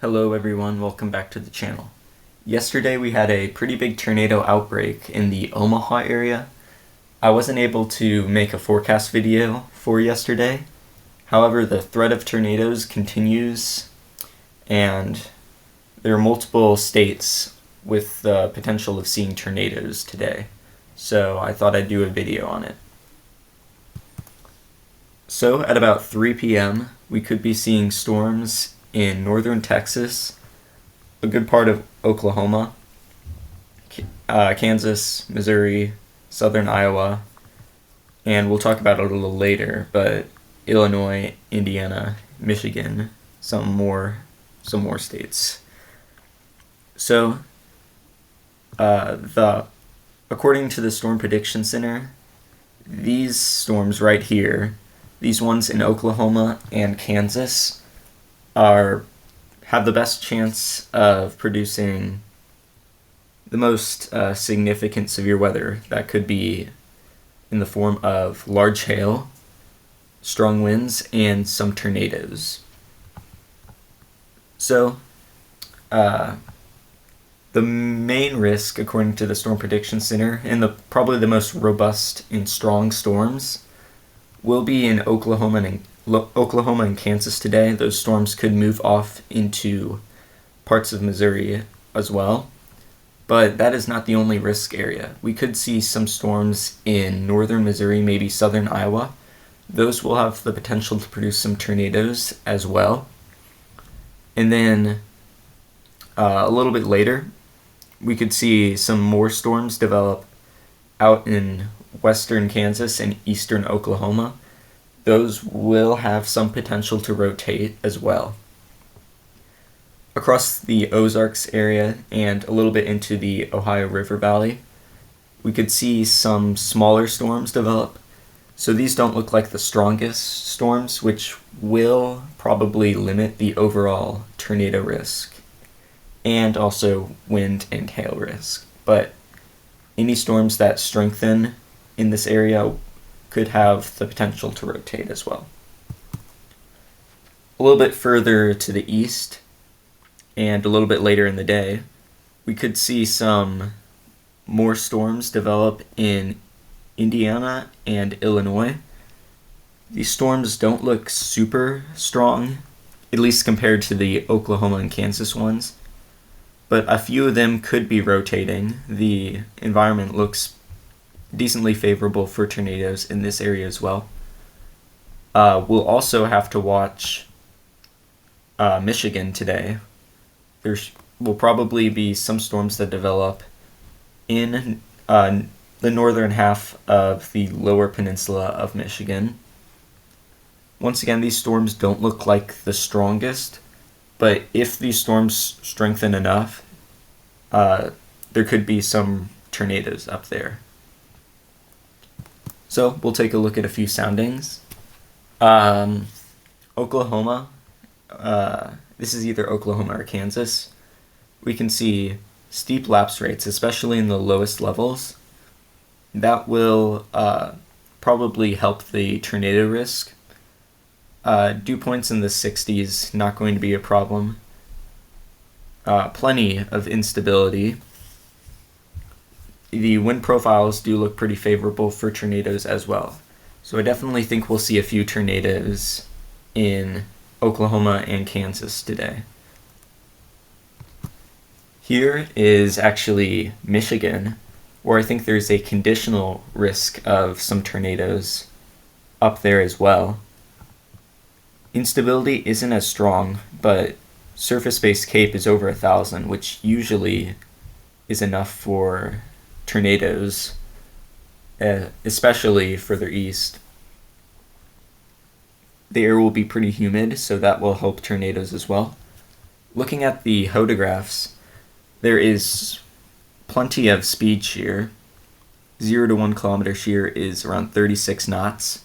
Hello everyone, welcome back to the channel. Yesterday we had a pretty big tornado outbreak in the Omaha area. I wasn't able to make a forecast video for yesterday. However, the threat of tornadoes continues and there are multiple states with the potential of seeing tornadoes today. So I thought I'd do a video on it. So at about 3 p.m. we could be seeing storms in northern Texas, a good part of Oklahoma, Kansas, Missouri, southern Iowa, and we'll talk about it a little later, but Illinois, Indiana, Michigan, some more states. So, according to the Storm Prediction Center, these storms right here, these ones in Oklahoma and Kansas, have the best chance of producing the most significant severe weather that could be in the form of large hail, strong winds, and some tornadoes. So, the main risk, according to the Storm Prediction Center, and probably the most robust and strong storms, will be in Oklahoma and Kansas today. Those storms could move off into parts of Missouri as well. But that is not the only risk area. We could see some storms in northern Missouri, maybe southern Iowa. Those will have the potential to produce some tornadoes as well. And then a little bit later, we could see some more storms develop out in western Kansas and eastern Oklahoma. Those will have some potential to rotate as well. Across the Ozarks area and a little bit into the Ohio River Valley, we could see some smaller storms develop. So these don't look like the strongest storms, which will probably limit the overall tornado risk and also wind and hail risk. But any storms that strengthen in this area could have the potential to rotate as well. A little bit further to the east and a little bit later in the day, we could see some more storms develop in Indiana and Illinois. These storms don't look super strong, at least compared to the Oklahoma and Kansas ones, but a few of them could be rotating. The environment looks decently favorable for tornadoes in this area as well. We'll also have to watch Michigan today. There will probably be some storms that develop in the northern half of the lower peninsula of Michigan. Once again, these storms don't look like the strongest, but if these storms strengthen enough, there could be some tornadoes up there. So we'll take a look at a few soundings. Oklahoma, this is either Oklahoma or Kansas. We can see steep lapse rates, especially in the lowest levels. That will probably help the tornado risk. Dew points in the 60s, not going to be a problem. Plenty of instability. The wind profiles do look pretty favorable for tornadoes as well. So I definitely think we'll see a few tornadoes in Oklahoma and Kansas today. Here is actually Michigan, where I think there's a conditional risk of some tornadoes up there as well. Instability isn't as strong, but surface-based CAPE is over 1,000, which usually is enough for tornadoes, especially further east. The air will be pretty humid, so that will help tornadoes as well. Looking at the hodographs, there is plenty of speed shear. 0 to 1 kilometer shear is around 36 knots,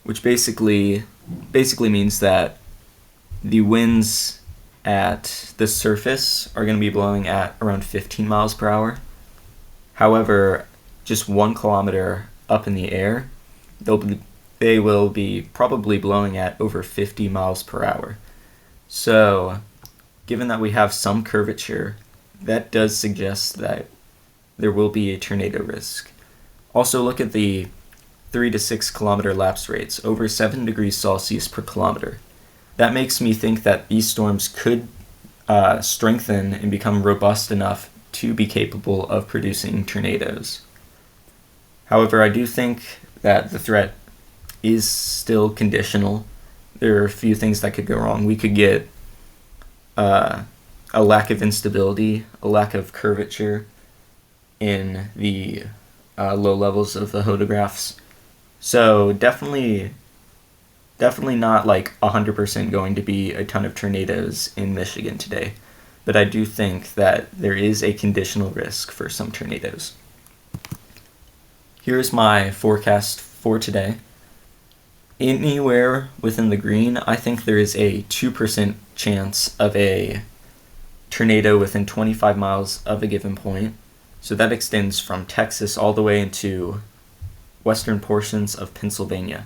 which basically means that the winds at the surface are going to be blowing at around 15 miles per hour. However, just 1 kilometer up in the air, they will be probably blowing at over 50 miles per hour. So given that we have some curvature, that does suggest that there will be a tornado risk. Also, look at the 3 to 6 kilometer lapse rates, over 7 degrees Celsius per kilometer. That makes me think that these storms could strengthen and become robust enough to be capable of producing tornadoes. However, I do think that the threat is still conditional. There are a few things that could go wrong. We could get a lack of instability, a lack of curvature in the low levels of the photographs. So definitely not like 100% going to be a ton of tornadoes in Michigan today. But I do think that there is a conditional risk for some tornadoes. Here's my forecast for today. Anywhere within the green, I think there is a 2% chance of a tornado within 25 miles of a given point. So that extends from Texas all the way into western portions of Pennsylvania.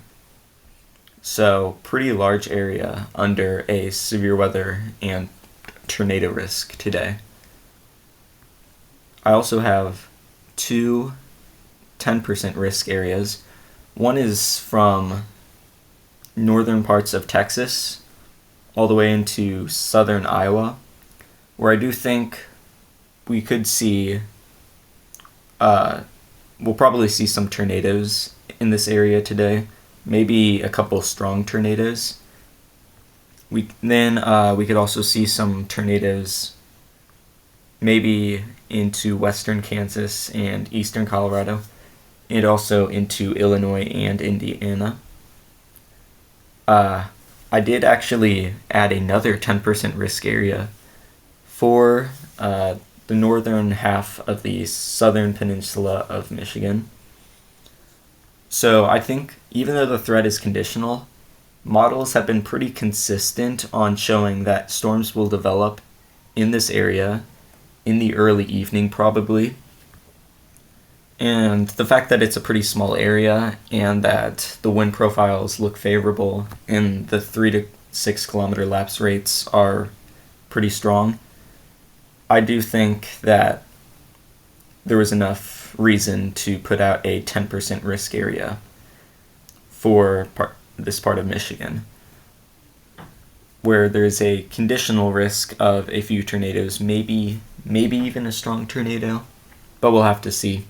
So pretty large area under a severe weather and tornado risk today. I also have two 10% risk areas. One is from northern parts of Texas all the way into southern Iowa, where I do think we could see, we'll probably see some tornadoes in this area today, maybe a couple strong tornadoes. We could also see some tornadoes maybe into western Kansas and eastern Colorado, and also into Illinois and Indiana. I did actually add another 10% risk area for the northern half of the southern peninsula of Michigan. So I think even though the threat is conditional, models have been pretty consistent on showing that storms will develop in this area in the early evening probably. And the fact that it's a pretty small area and that the wind profiles look favorable and the 3 to 6 kilometer lapse rates are pretty strong, I do think that there was enough reason to put out a 10% risk area for this part of Michigan, where there's a conditional risk of a few tornadoes, maybe even a strong tornado, but we'll have to see.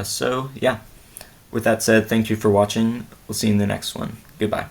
So yeah, with that said, thank you for watching. We'll see you in the next one. Goodbye.